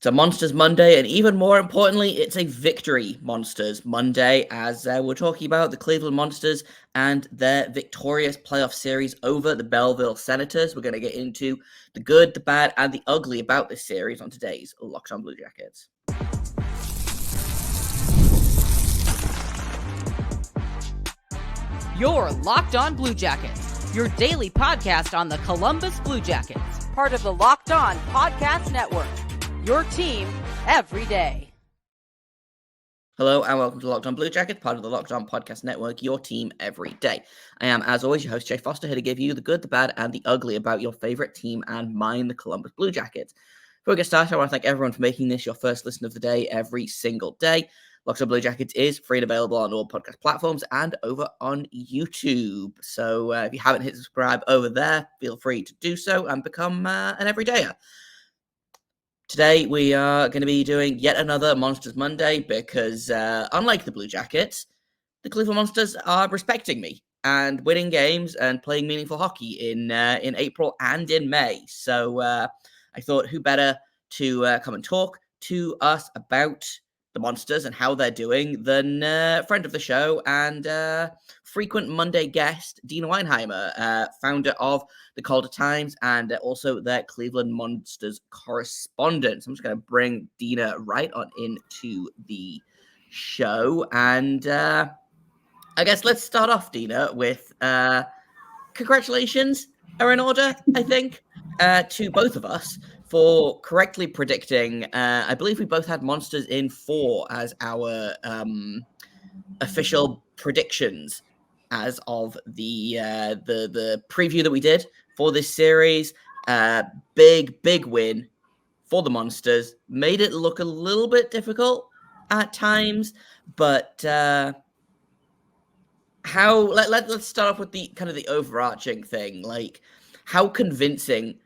It's a Monsters Monday, and even more importantly, it's a Victory Monsters Monday, as we're talking about the Cleveland Monsters and their victorious playoff series over the Belleville Senators. We're going to get into the good, the bad, and the ugly about this series on today's Locked On Blue Jackets. You're Locked On Blue Jackets, your daily podcast on the Columbus Blue Jackets, part of the Locked On Podcast Network, your team every day. Hello and welcome to Locked On Blue Jackets, part of the Locked On Podcast Network, your team every day. I am, as always, your host, Jay Foster, here to give you the good, the bad, and the ugly about your favorite team and mine, the Columbus Blue Jackets. Before we get started, I want to thank everyone for making this your first listen of the day every single day. Locked On Blue Jackets is free and available on all podcast platforms and over on YouTube. So if you haven't hit subscribe over there, feel free to do so and become an everydayer. Today, we are going to be doing yet another Monsters Monday because, unlike the Blue Jackets, the Cleveland Monsters are respecting me and winning games and playing meaningful hockey in April and in May. So I thought who better to come and talk to us about the Monsters and how they're doing than friend of the show and frequent Monday guest, Deana Weinheimer, founder of the Calder Times and also their Cleveland Monsters correspondent. So I'm just going to bring Deana right on into the show. And I guess let's start off, Deana, with congratulations are in order, I think, to both of us for correctly predicting. I believe we both had Monsters in 4 as our official predictions as of the preview that we did for this series. Big win for the Monsters. Made it look a little bit difficult at times, but let's start off with the kind of the overarching thing. Like, how convincing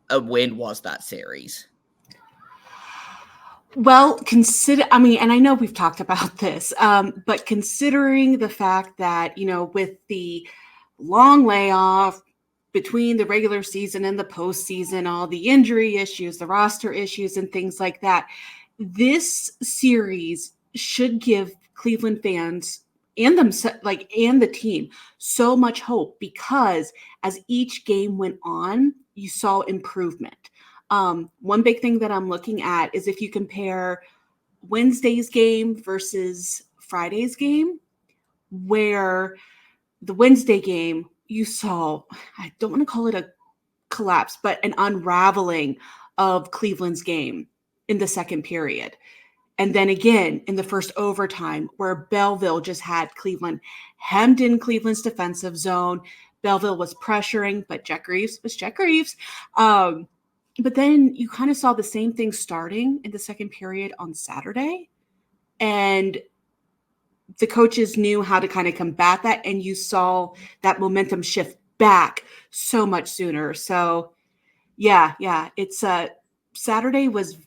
a win was that series? Well, and I know we've talked about this, but considering the fact that, with the long layoff between the regular season and the postseason, all the injury issues, the roster issues, and things like that, this series should give Cleveland fans and the team so much hope, because as each game went on, you saw improvement. One big thing that I'm looking at is if you compare Wednesday's game versus Friday's game, where the Wednesday game, you saw, I don't want to call it a collapse, but an unraveling of Cleveland's game in the second period. And then again, in the first overtime, where Belleville just had Cleveland hemmed in Cleveland's defensive zone. Belleville was pressuring, but Jack Greaves was Jack Greaves. But then you kind of saw the same thing starting in the second period on Saturday. And the coaches knew how to kind of combat that. And you saw that momentum shift back so much sooner. So yeah. It's Friday was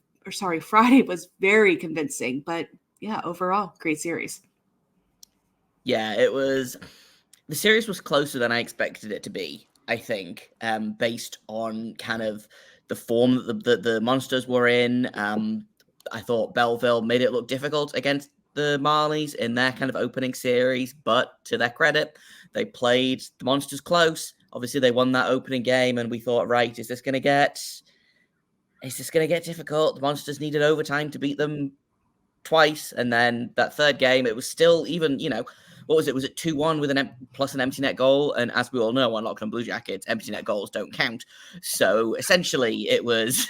very convincing, but yeah, overall, great series. Yeah, the series was closer than I expected it to be, I think, based on kind of the form that the Monsters were in. I thought Belleville made it look difficult against the Marlies in their kind of opening series, but to their credit, they played the Monsters close. Obviously, they won that opening game, and we thought, right, is this going to get difficult? The Monsters needed overtime to beat them twice, and then that third game, it was still even, what was it? Was it 2-1 with plus an empty net goal? And as we all know on Locked On Blue Jackets, empty net goals don't count. So essentially, it was,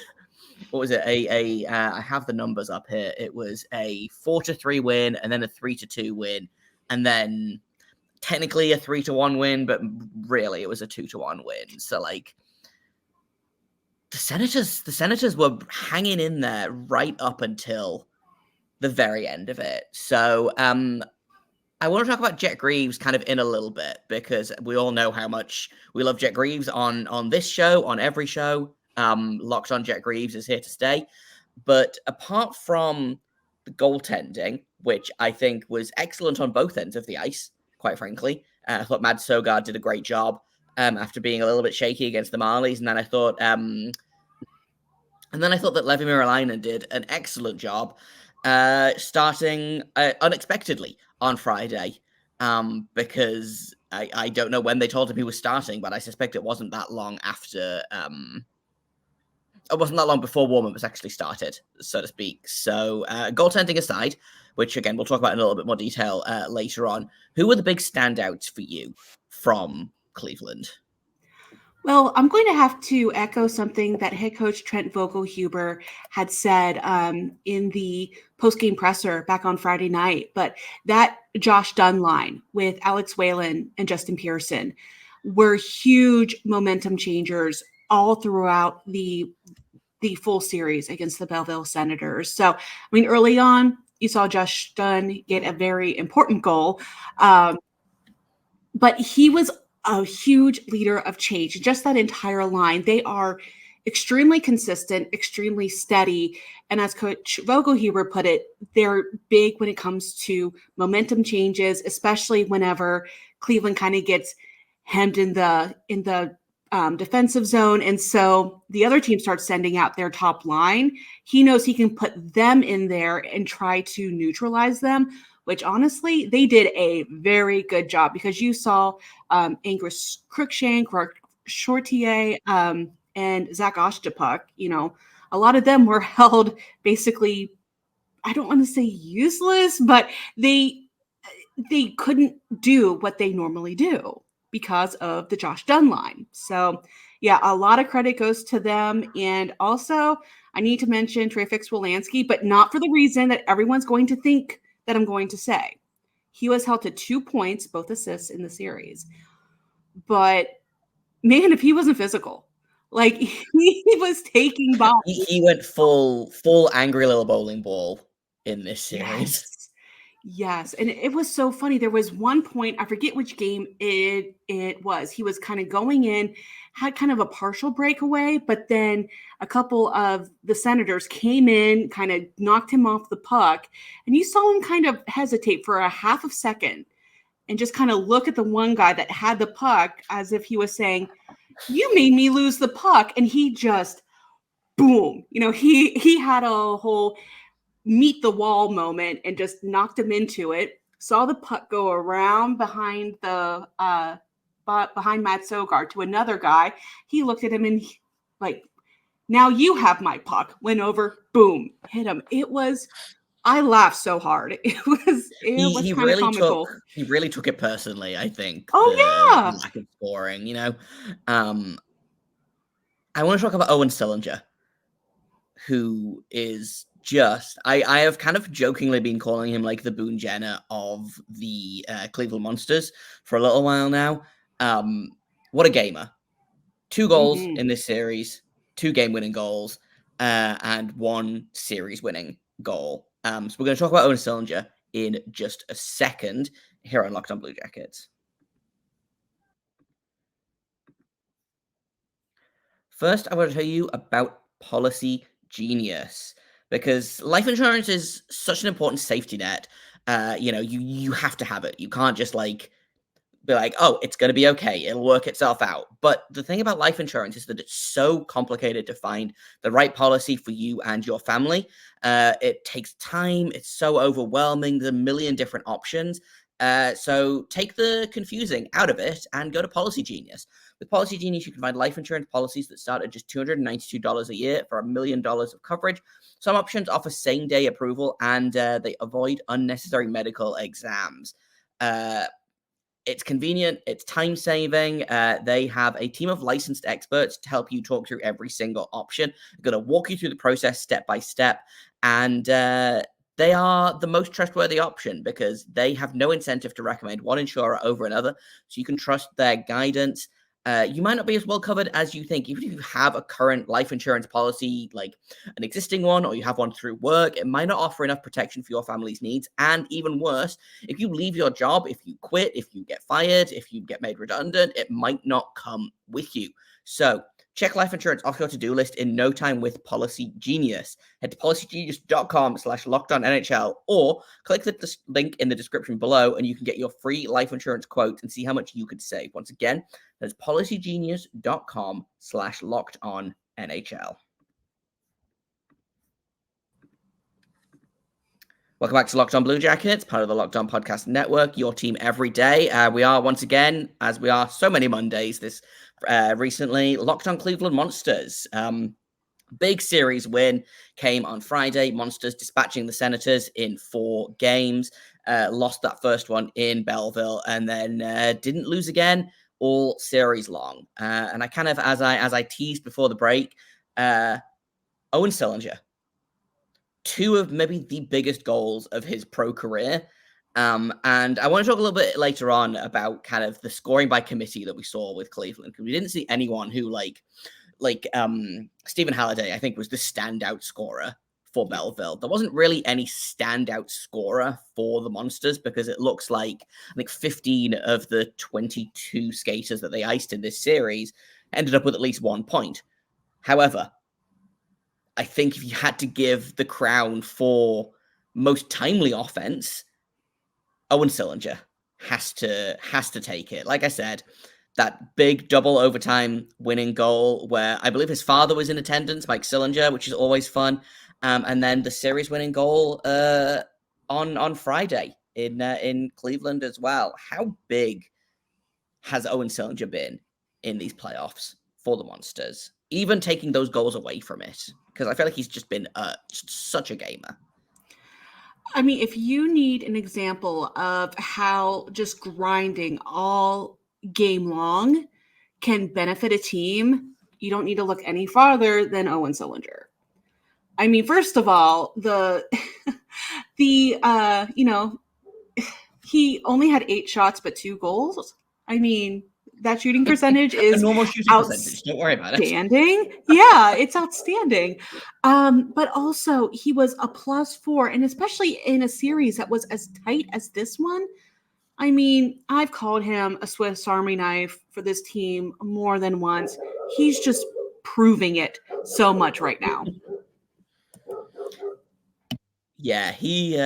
what was it? I have the numbers up here. It was a 4-3 win, and then a 3-2 win, and then technically a 3-1 win, but really it was a 2-1 win. So like, the Senators were hanging in there right up until the very end of it. So I want to talk about Jet Greaves kind of in a little bit, because we all know how much we love Jet Greaves on this show, on every show. Locked On Jet Greaves is here to stay. But apart from the goaltending, which I think was excellent on both ends of the ice, quite frankly, I thought Mads Søgaard did a great job after being a little bit shaky against the Marlies. And then I thought And then I thought that Levi Miralainen did an excellent job starting unexpectedly on Friday, because I don't know when they told him he was starting, but I suspect it wasn't that long after. It wasn't that long before warm-up actually started, so to speak. So goaltending aside, which again we'll talk about in a little bit more detail later on, who were the big standouts for you from Cleveland? Well, I'm going to have to echo something that head coach Trent Vogelhuber had said in the post-game presser back on Friday night. But that Josh Dunn line with Alex Whalen and Justin Pearson were huge momentum changers all throughout the full series against the Belleville Senators. So, I mean, early on, you saw Josh Dunn get a very important goal. But he was a huge leader of change. Just that entire line, they are extremely consistent, extremely steady. And as Coach Vogelhuber put it, they're big when it comes to momentum changes, especially whenever Cleveland kind of gets hemmed in the defensive zone. And so the other team starts sending out their top line. He knows he can put them in there and try to neutralize them, which honestly, they did a very good job, because you saw Angus Cruikshank, Shortier, and Zach Oshchipuk. A lot of them were held basically, I don't want to say useless, but they couldn't do what they normally do because of the Josh Dunn line. So, yeah, a lot of credit goes to them. And also, I need to mention Trey Fix-Wolanski, but not for the reason that everyone's going to think that I'm going to say. He was held to 2 points, both assists in the series. But, man, if he wasn't physical, like he was taking bombs. He went full angry little bowling ball in this series. Yes. And it was so funny. There was one point, I forget which game it was. He was kind of going in, had kind of a partial breakaway, but then a couple of the Senators came in, kind of knocked him off the puck. And you saw him kind of hesitate for a half of a second and just kind of look at the one guy that had the puck as if he was saying, "You made me lose the puck." And he just, boom, he had a whole meet the wall moment and just knocked him into it. Saw the puck go around behind behind Matt Sogard to another guy. He looked at him and like, "Now you have my puck." Went over, boom, hit him. I laughed so hard. It was He kind of comical. He really took it personally, I think. Oh, yeah. The lack of scoring, I want to talk about Owen Sillinger, who is just, I have kind of jokingly been calling him like the Boone Jenner of the Cleveland Monsters for a little while now. What a gamer. 2 goals in this series, 2 game-winning goals, and 1 series-winning goal. So we're going to talk about Owen Sillinger in just a second here on Locked On Blue Jackets. First, I want to tell you about Policygenius, because life insurance is such an important safety net. You have to have it. You can't just be like, "Oh, it's going to be okay. It'll work itself out." But the thing about life insurance is that it's so complicated to find the right policy for you and your family. It takes time. It's so overwhelming. There's a million different options. So take the confusing out of it and go to Policygenius. With Policygenius, you can find life insurance policies that start at just $292 a year for $1 million of coverage. Some options offer same-day approval, and they avoid unnecessary medical exams. It's convenient. It's time-saving. They have a team of licensed experts to help you talk through every single option. They're going to walk you through the process step by step, and they are the most trustworthy option because they have no incentive to recommend one insurer over another, so you can trust their guidance. You might not be as well covered as you think. Even if you have a current life insurance policy, like an existing one, or you have one through work, it might not offer enough protection for your family's needs. And even worse, if you leave your job, if you quit, if you get fired, if you get made redundant, it might not come with you. So check life insurance off your to-do list in no time with Policygenius. Head to policygenius.com/lockedonnhl or click the link in the description below and you can get your free life insurance quote and see how much you could save. Once again, that's policygenius.com/lockedonnhl. Welcome back to Locked On Blue Jackets, part of the Locked On Podcast Network, your team every day. We are once again, as we are so many Mondays this recently, Locked On Cleveland Monsters. Big series win came on Friday. Monsters dispatching the Senators in 4 games. Lost that first one in Belleville and then didn't lose again all series long. And I kind of, as I teased before the break, Owen Sillinger, 2 of maybe the biggest goals of his pro career. And I want to talk a little bit later on about kind of the scoring by committee that we saw with Cleveland, because we didn't see anyone who like Stephen Halliday, I think, was the standout scorer for Belleville. There wasn't really any standout scorer for the Monsters, because it looks like, I think, 15 of the 22 skaters that they iced in this series ended up with at least 1 point. However, I think if you had to give the crown for most timely offense, Owen Sillinger has to take it. Like I said, that big double overtime winning goal where I believe his father was in attendance, Mike Sillinger, which is always fun. And then the series winning goal on Friday in Cleveland as well. How big has Owen Sillinger been in these playoffs for the Monsters, even taking those goals away from it? Because I feel like he's just been such a gamer. I mean, if you need an example of how just grinding all game long can benefit a team, you don't need to look any farther than Owen Sillinger. I mean, first of all, he only had 8 shots but 2 goals. I mean, that shooting percentage is a normal shooting percentage. Don't worry about it. Outstanding. Yeah, it's outstanding. But also he was a +4, and especially in a series that was as tight as this one. I mean, I've called him a Swiss Army knife for this team more than once. He's just proving it so much right now. Yeah, he's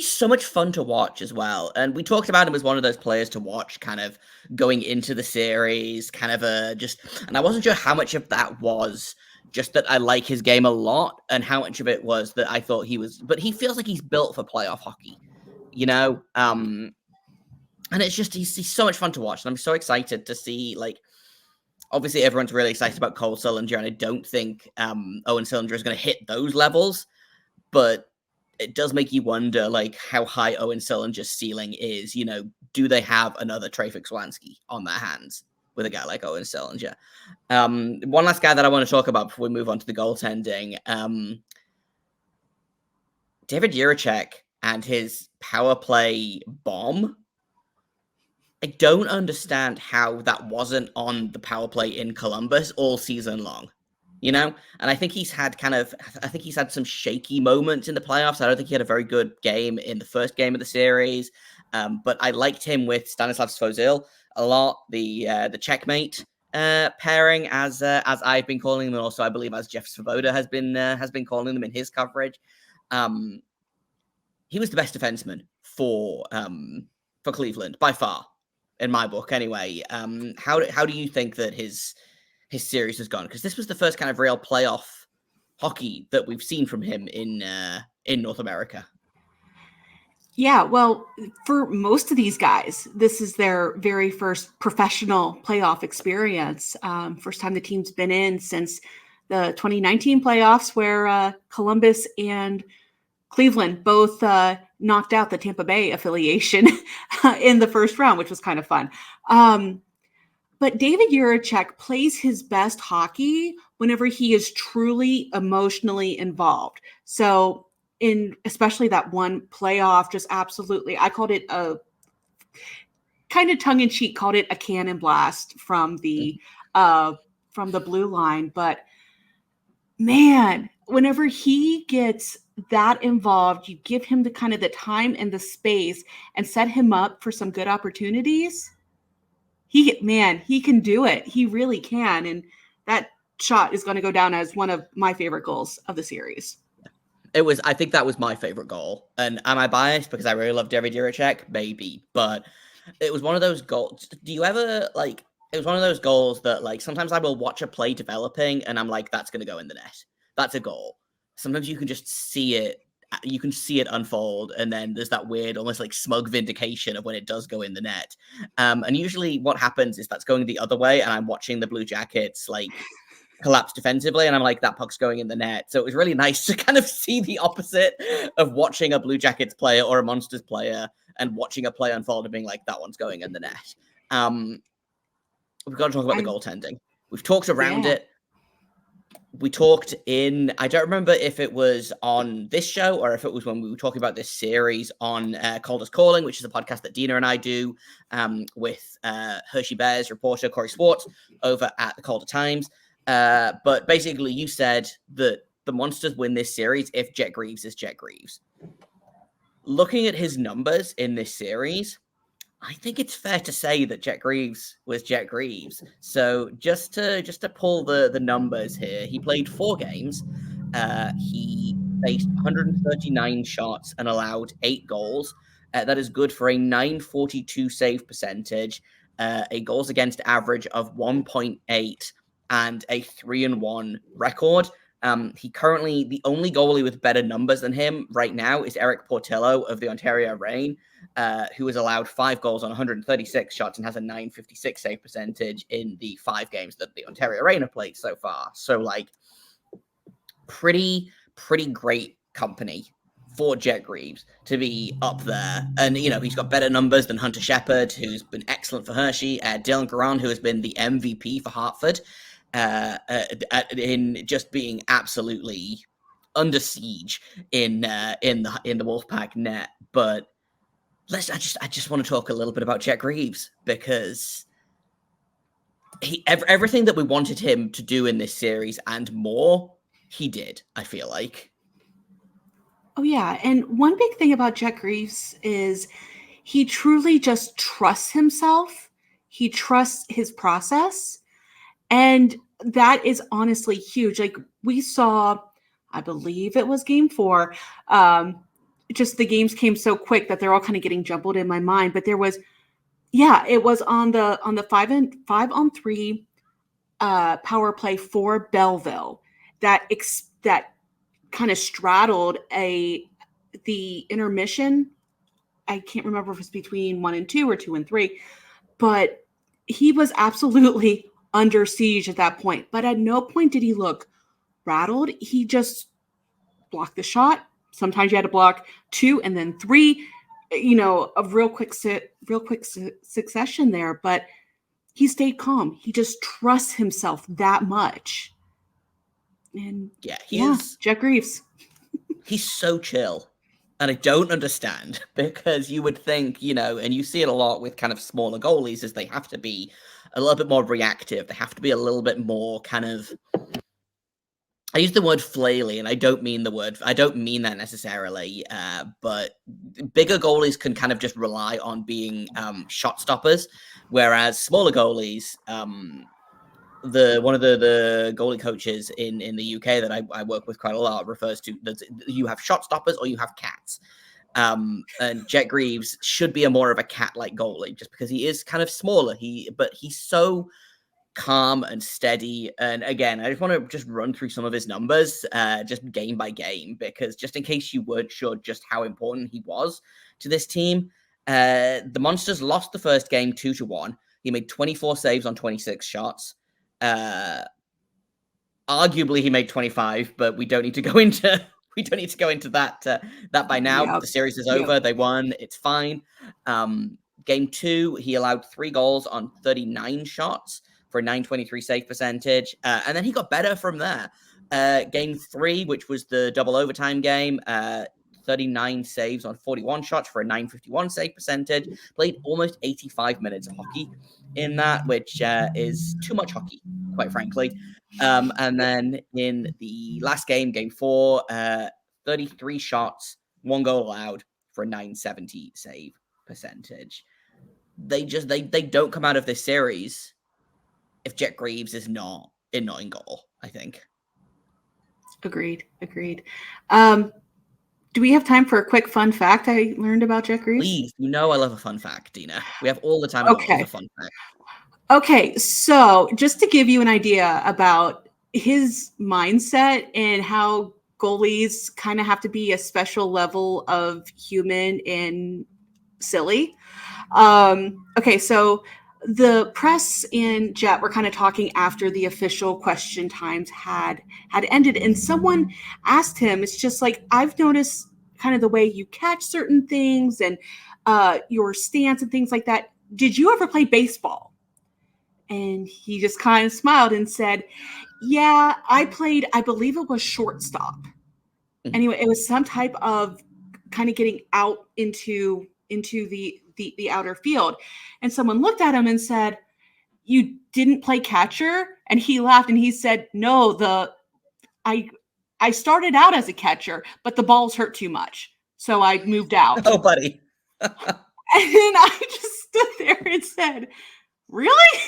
so much fun to watch as well. And we talked about him as one of those players to watch kind of going into the series, kind of and I wasn't sure how much of that was just that I like his game a lot and how much of it was that I thought but he feels like he's built for playoff hockey, you know? And it's just, he's so much fun to watch. And I'm so excited to see, like, obviously everyone's really excited about Cole Sillinger, and I don't think Owen Sillinger is going to hit those levels, but it does make you wonder, like, how high Owen Sillinger's ceiling is. You know, do they have another Trafik Swansky on their hands with a guy like Owen Sillinger? One last guy that I want to talk about before we move on to the goaltending. David Jiricek and his power play bomb. I don't understand how that wasn't on the power play in Columbus all season long. You know, and I think he's had some shaky moments in the playoffs. I don't think he had a very good game in the first game of the series. But I liked him with Stanislav Svozil a lot, the checkmate pairing, as I've been calling them, and also I believe as Jeff Svoboda has been calling them in his coverage. He was the best defenseman for Cleveland by far, in my book. Anyway, how do you think that his series has gone? Because this was the first kind of real playoff hockey that we've seen from him in North America. Yeah, well, for most of these guys, this is their very first professional playoff experience. First time the team's been in since the 2019 playoffs, where Columbus and Cleveland both knocked out the Tampa Bay affiliation in the first round, which was kind of fun. But David Jiricek plays his best hockey whenever he is truly emotionally involved. So especially that one playoff, just absolutely, I called it a kind of tongue-in-cheek, called it a cannon blast from the blue line. But man, whenever he gets that involved, you give him the kind of the time and the space and set him up for some good opportunities. He can do it. He really can. And that shot is going to go down as one of my favorite goals of the series. I think that was my favorite goal. And am I biased because I really love David Jiricek? Maybe. But it was one of those goals. Do you ever, like, it was one of those goals that, like, sometimes I will watch a play developing and I'm like, that's going to go in the net. That's a goal. sometimes you can just see it. You can see it unfold, and then there's that weird, almost like smug vindication of when it does go in the net. And usually, what happens is that's going the other way, and I'm watching the Blue Jackets like collapse defensively, and I'm like, that puck's going in the net. So it was really nice to kind of see the opposite of watching a Blue Jackets player or a Monsters player and watching a play unfold and being like, that one's going in the net. We've got to talk about the goaltending. We've talked around it. We talked I don't remember if it was on this show or if it was when we were talking about this series on Calder's Calling, which is a podcast that Deana and I do with Hershey Bears reporter Corey Swartz over at the Calder Times. But basically, you said that the Monsters win this series if Jet Greaves is Jet Greaves. Looking at his numbers in this series, I think it's fair to say that Jet Greaves was Jet Greaves. So just to pull the numbers here, he played 4 games. He faced 139 shots and allowed 8 goals. That is good for a .942 save percentage, a goals against average of 1.8, and a 3-1 record. He currently, the only goalie with better numbers than him right now is Eric Portillo of the Ontario Reign, who has allowed 5 goals on 136 shots and has a .956 save percentage in the 5 games that the Ontario Reign have played so far. So, like, pretty great company for Jet Greaves to be up there. And, you know, he's got better numbers than Hunter Shepard, who's been excellent for Hershey, Dylan Garron, who has been the MVP for Hartford, in just being absolutely under siege in the Wolfpack net. But I just want to talk a little bit about Jet Greaves, because everything that we wanted him to do in this series and more, he did, I feel like. Oh, yeah. And one big thing about Jet Greaves is he truly just trusts himself. He trusts his process. And that is honestly huge. Like, we saw, I believe it was game 4. Just the games came so quick that they're all kind of getting jumbled in my mind. But there was, it was on the 5-on-3 power play for Belleville that kind of straddled the intermission. I can't remember if it was between 1 and 2 or 2 and 3, but he was absolutely under siege at that point. But at no point did he look rattled. He just blocked the shot. Sometimes you had to block 2 and then 3, a real quick succession there. But he stayed calm. He just trusts himself that much. And Jet Greaves. He's so chill. And I don't understand, because you would think, and you see it a lot with kind of smaller goalies, is they have to be a little bit more reactive. They have to be a little bit more kind of, I use the word flaily, and I don't mean that necessarily, but bigger goalies can kind of just rely on being shot stoppers, whereas smaller goalies, one of the goalie coaches in the UK that I work with quite a lot refers to, you have shot stoppers or you have cats. And Jet Greaves should be more of a cat-like goalie, just because he is kind of smaller. But he's so calm and steady. And again, I just want to just run through some of his numbers, just game by game, because just in case you weren't sure just how important he was to this team, the Monsters lost the first game 2-1. He made 24 saves on 26 shots. Arguably he made 25, but we don't need to go into that by now. Yep. The series is over. Yep. They won. It's fine. Game 2, he allowed 3 goals on 39 shots for a .923 save percentage. And then he got better from there. Game 3, which was the double overtime game, 39 saves on 41 shots for a .951 save percentage. Played almost 85 minutes of hockey in that, which is too much hockey, quite frankly. And then in the last game, game 4, 33 shots, 1 goal allowed for a .970 save percentage. They don't come out of this series if Jet Greaves is not in goal, I think. Agreed. Do we have time for a quick fun fact I learned about Jet Greaves? Please, I love a fun fact, Deana. We have all the time in the world for a fun fact. Okay, so just to give you an idea about his mindset and how goalies kind of have to be a special level of human and silly. Okay, so the press and Jet were kind of talking after the official question times had ended, and someone asked him, it's just like, I've noticed kind of the way you catch certain things and your stance and things like that. Did you ever play baseball? And he just kind of smiled and said, yeah, I played, I believe it was shortstop. Mm-hmm. Anyway, it was some type of kind of getting out into the outer field. And someone looked at him and said, you didn't play catcher? And he laughed and he said, no, I started out as a catcher, but the balls hurt too much. So I moved out. Oh, buddy. And I just stood there and said, really?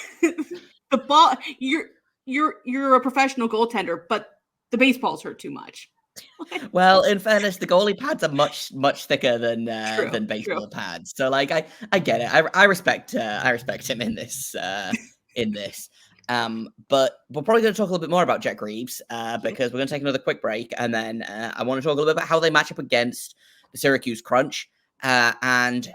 The ball, you're a professional goaltender, but the baseballs hurt too much. Well, in fairness, the goalie pads are much thicker than baseball pads. So, like, I get it. I respect him in this. But we're probably going to talk a little bit more about Jack Reeves because we're going to take another quick break, and then I want to talk a little bit about how they match up against the Syracuse Crunch, and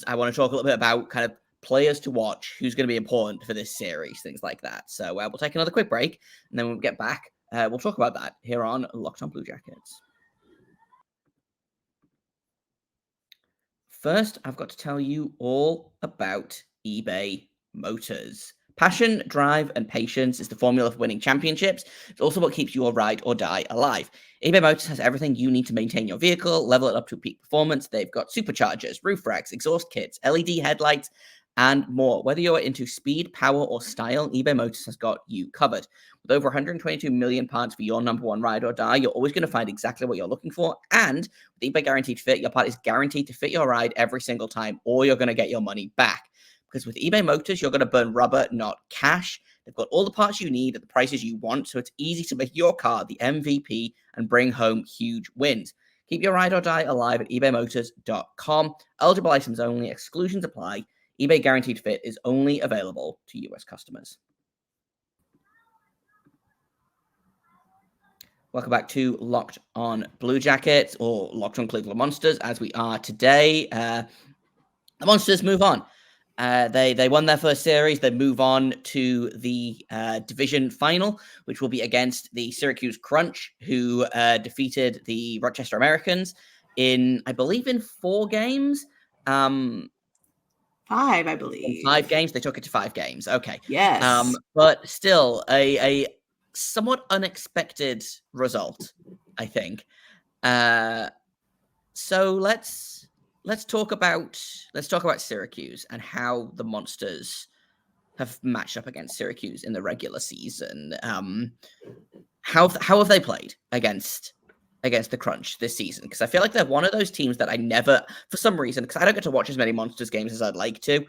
I want to talk a little bit about kind of players to watch, who's going to be important for this series, things like that. So we'll take another quick break, and then when we get back, we'll talk about that here on Locked On Blue Jackets. First, I've got to tell you all about eBay Motors. Passion, drive, and patience is the formula for winning championships. It's also what keeps your ride or die alive. eBay Motors has everything you need to maintain your vehicle, level it up to peak performance. They've got superchargers, roof racks, exhaust kits, LED headlights, and more. Whether you're into speed, power, or style, eBay Motors has got you covered. With over 122 million parts for your number one ride or die, you're always going to find exactly what you're looking for. And with eBay Guaranteed Fit, your part is guaranteed to fit your ride every single time, or you're going to get your money back. Because with eBay Motors, you're going to burn rubber, not cash. They've got all the parts you need at the prices you want, so it's easy to make your car the MVP and bring home huge wins. Keep your ride or die alive at ebaymotors.com. Eligible items only. Exclusions apply. eBay Guaranteed Fit is only available to U.S. customers. Welcome back to Locked On Blue Jackets, or Locked On Cleveland Monsters, as we are today. The Monsters move on. They won their first series. They move on to the division final, which will be against the Syracuse Crunch, who defeated the Rochester Americans in 4 games. 5, I believe. In 5 games. They took it to 5 games. Okay. Yes. But still, a somewhat unexpected result, I think. So let's talk about Syracuse and how the Monsters have matched up against Syracuse in the regular season. How have they played against the Crunch this season? Because I feel like they're one of those teams that I never, for some reason, because I don't get to watch as many Monsters games as I'd like to,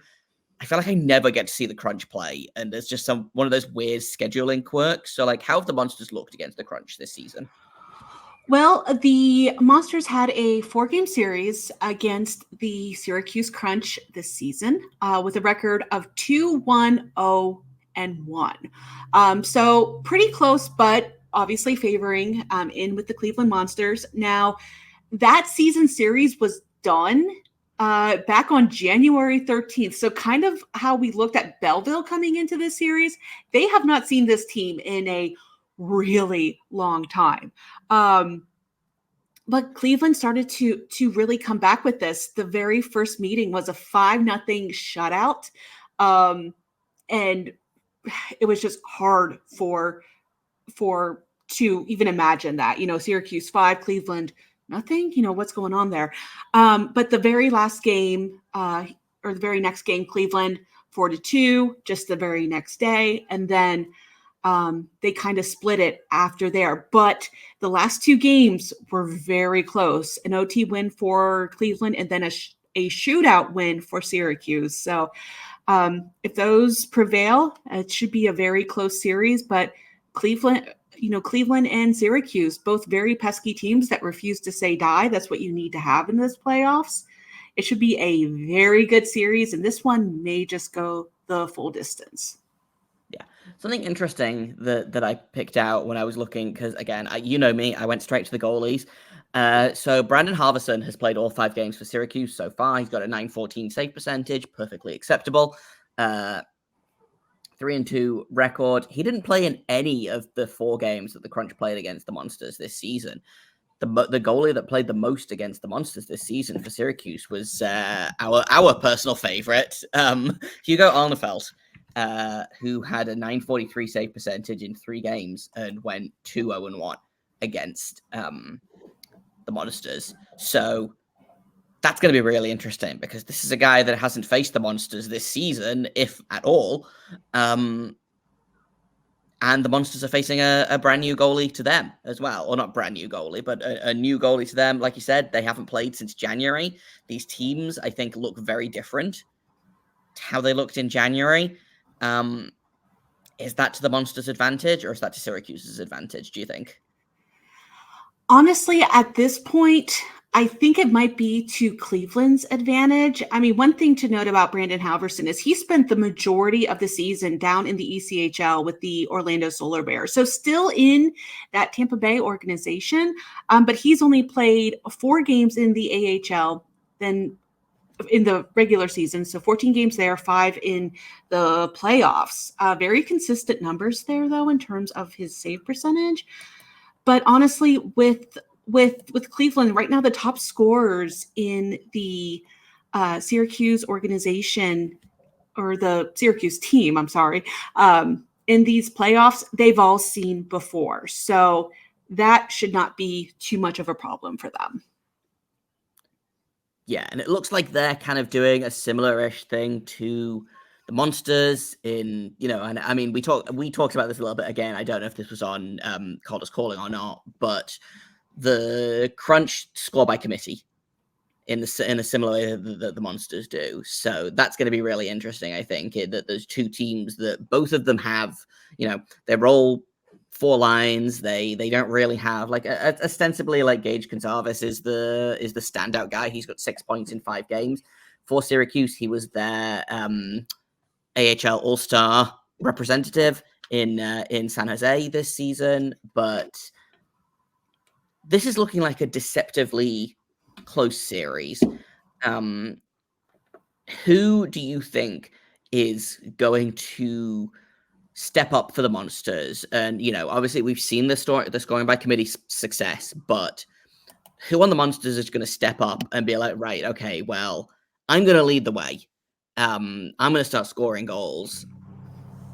I feel like I never get to see the Crunch play, and there's just one of those weird scheduling quirks. So, like, how have the Monsters looked against the Crunch this season? Well, the Monsters had a 4-game series against the Syracuse Crunch this season with a record of 2-1-0-1. So pretty close, but obviously favoring in with the Cleveland Monsters. Now, that season series was done back on January 13th. So kind of how we looked at Belleville coming into this series, they have not seen this team in a really long time. But Cleveland started to really come back with this. The very first meeting was a 5-0 shutout. And it was just hard to even imagine that, Syracuse 5, Cleveland nothing, what's going on there. But the very last game or the very next game, Cleveland 4-2, just the very next day. And then they kind of split it after there. But the last 2 games were very close. An OT win for Cleveland and then a shootout win for Syracuse. So if those prevail, it should be a very close series. But Cleveland and Syracuse, both very pesky teams that refuse to say die. That's what you need to have in this playoffs. It should be a very good series, and this one may just go the full distance. Yeah. Something interesting that I picked out when I was looking, because again, you know me, I went straight to the goalies. So Brandon Halverson has played all 5 games for Syracuse so far. He's got a .914 save percentage, perfectly acceptable. 3-2 record. He didn't play in any of the 4 games that the Crunch played against the Monsters this season. The goalie that played the most against the Monsters this season for Syracuse was our personal favorite, Hugo Alnefeld, who had a .943 save percentage in 3 games and went 2-0-1 against the Monsters. So that's going to be really interesting, because this is a guy that hasn't faced the Monsters this season, if at all. And the Monsters are facing a brand new goalie to them as well. Or not brand new goalie, but a new goalie to them. Like you said, they haven't played since January. These teams, I think, look very different to how they looked in January. Is that to the Monsters' advantage, or is that to Syracuse's advantage, do you think? Honestly, at this point, I think it might be to Cleveland's advantage. I mean, one thing to note about Brandon Halverson is he spent the majority of the season down in the ECHL with the Orlando Solar Bears. So still in that Tampa Bay organization, but he's only played 4 games in the AHL, then in the regular season. So 14 games there, 5 in the playoffs. Very consistent numbers there, though, in terms of his save percentage. But honestly, with Cleveland right now, the top scorers in the Syracuse organization, or the Syracuse team, I'm sorry, in these playoffs, they've all seen before. So that should not be too much of a problem for them. Yeah, and it looks like they're kind of doing a similar-ish thing to the Monsters in, and I mean, we talked about this a little bit again. I don't know if this was on Calder's Calling or not, but the Crunch score by committee in a similar way that the Monsters do. So that's going to be really interesting, I think, that there's 2 teams that both of them have, they roll 4 lines. They don't really have, like, ostensibly, like, Gage Gonzalez is the standout guy. He's got 6 points in 5 games. For Syracuse, he was their AHL All-Star representative in San Jose this season, but this is looking like a deceptively close series. Who do you think is going to step up for the Monsters? And, obviously we've seen the scoring by committee success, but who on the Monsters is going to step up and be like, right, okay, well, I'm going to lead the way. I'm going to start scoring goals.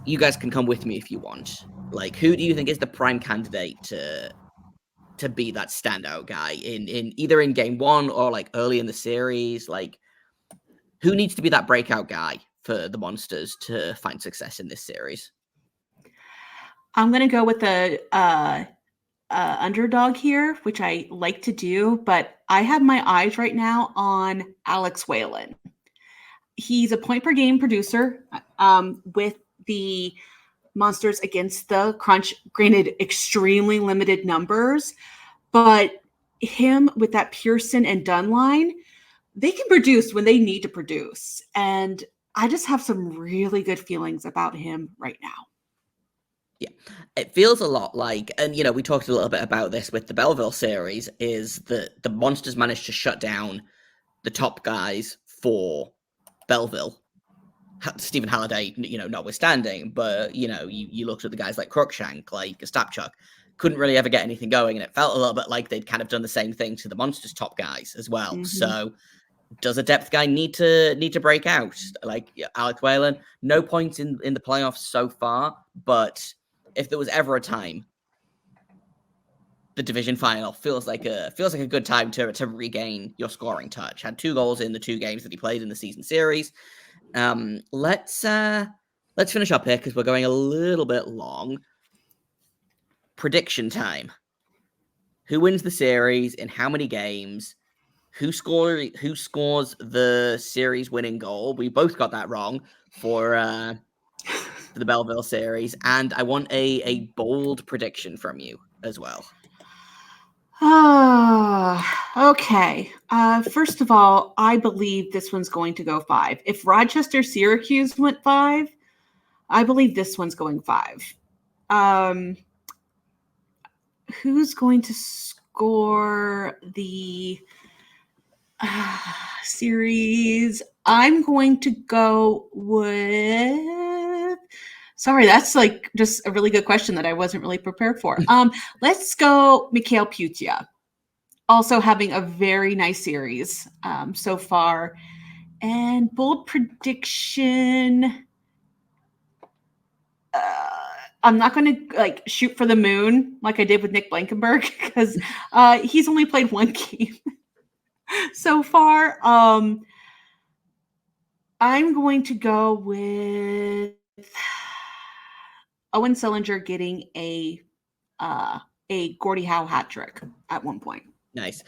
You guys can come with me if you want. Like, who do you think is the prime candidate to be that standout guy in either in game 1 or like early in the series? Like, who needs to be that breakout guy for the Monsters to find success in this series? I'm going to go with the underdog here, which I like to do, but I have my eyes right now on Alex Whalen. He's a point per game producer with the Monsters against the Crunch. Granted, extremely limited numbers, but him with that Pearson and Dunn line, they can produce when they need to produce. And I just have some really good feelings about him right now. Yeah, it feels a lot like, and we talked a little bit about this with the Belleville series, is that the Monsters managed to shut down the top guys for Belleville. Stephen Halliday, notwithstanding, but you looked at the guys like Cruikshank, like Ostapchuk, couldn't really ever get anything going, and it felt a little bit like they'd kind of done the same thing to the Monsters' top guys as well. Mm-hmm. So, does a depth guy need to break out? Like Alex Whalen, no points in the playoffs so far, but if there was ever a time, the division final feels like a good time to regain your scoring touch. Had 2 goals in the 2 games that he played in the season series. Let's finish up here because we're going a little bit long. Prediction time. Who wins the series in how many games? Who scores the series winning goal? We both got that wrong for the Belleville series, and I want a bold prediction from you as well. Okay. First of all, I believe this one's going to go 5. If Rochester Syracuse went 5, I believe this one's going 5. Who's going to score the series? I'm going to go with... Sorry, that's like just a really good question that I wasn't really prepared for. Let's go Mikhail Putia. Also having a very nice series so far. And bold prediction... I'm not going to shoot for the moon like I did with Nick Blankenberg because he's only played one game so far. I'm going to go with Owen Sillinger getting a Gordie Howe hat trick at one point. Nice.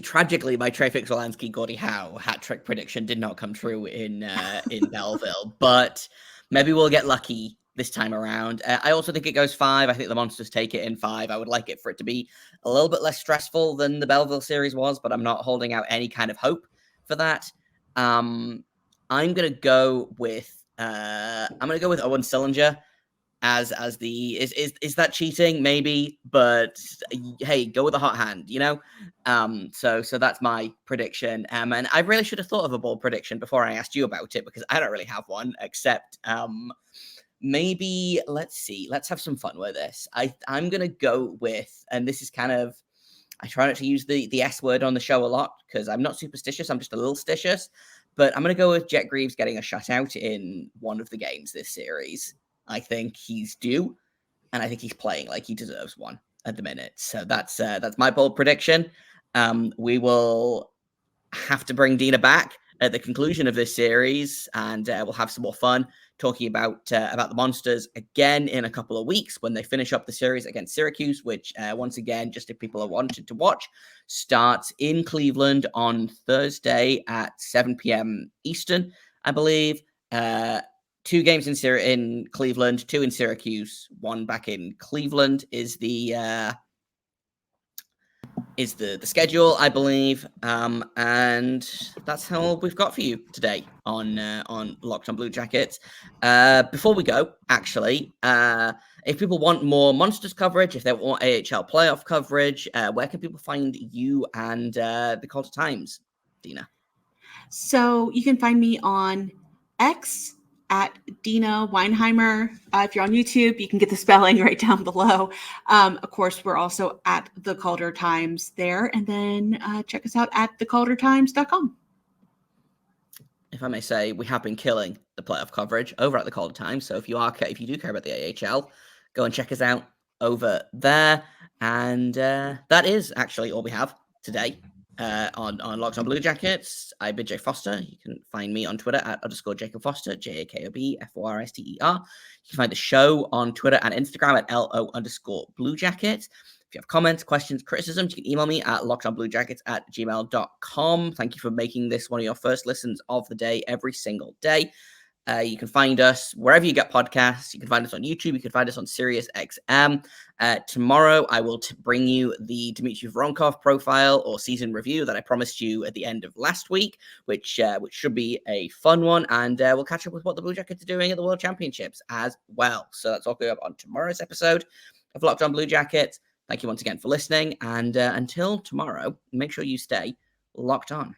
Tragically, my Trey Fix-Wolansky Gordie Howe hat trick prediction did not come true in Belleville, but maybe we'll get lucky this time around. I also think it goes 5. I think the Monsters take it in 5. I would like it for it to be a little bit less stressful than the Belleville series was, but I'm not holding out any kind of hope for that. I'm gonna go with Owen Sillinger as the is that cheating? Maybe, but hey, go with a hot hand, you know. So that's my prediction. And I really should have thought of a bold prediction before I asked you about it because I don't really have one except maybe let's have some fun with this. I'm gonna go with, and this is kind of, I try not to use the S word on the show a lot because I'm not superstitious. I'm just a little stitious. But I'm gonna go with Jet Greaves getting a shutout in one of the games this series. I think he's due, and I think he's playing like he deserves one at the minute. So that's my bold prediction. We will have to bring Deana back at the conclusion of this series, and we'll have some more fun talking about the Monsters again in a couple of weeks when they finish up the series against Syracuse, which once again, just if people are wanting to watch, starts in Cleveland on Thursday at 7 p.m. Eastern, I believe. 2 games in Cleveland, 2 in Syracuse, 1 back in Cleveland is the schedule, I believe. And that's all we've got for you today on Locked on Blue Jackets. Before we go, actually, if people want more Monsters coverage, if they want AHL playoff coverage, where can people find you and the Calder Times, Deana? So you can find me on X at Deana Weinheimer. If you're on YouTube, you can get the spelling right down below. Of course, we're also at the Calder Times there. And then check us out at thecaldertimes.com. If I may say, we have been killing the playoff coverage over at the Calder Times. So if you do care about the AHL, go and check us out over there. And that is actually all we have today. On Locked on Blue Jackets. I've been Jay Foster. You can find me on Twitter at _Jacob Foster, JAKOBFORSTER. You can find the show on Twitter and Instagram at LO_Blue Jacket. If you have comments, questions, criticisms, you can email me at lockedonbluejackets@gmail.com. Thank you for making this one of your first listens of the day every single day. You can find us wherever you get podcasts. You can find us on YouTube. You can find us on Sirius XM. Tomorrow, I will bring you the Dmitry Voronkov profile or season review that I promised you at the end of last week, which should be a fun one. And we'll catch up with what the Blue Jackets are doing at the World Championships as well. So that's all going up on tomorrow's episode of Locked on Blue Jackets. Thank you once again for listening. And until tomorrow, make sure you stay locked on.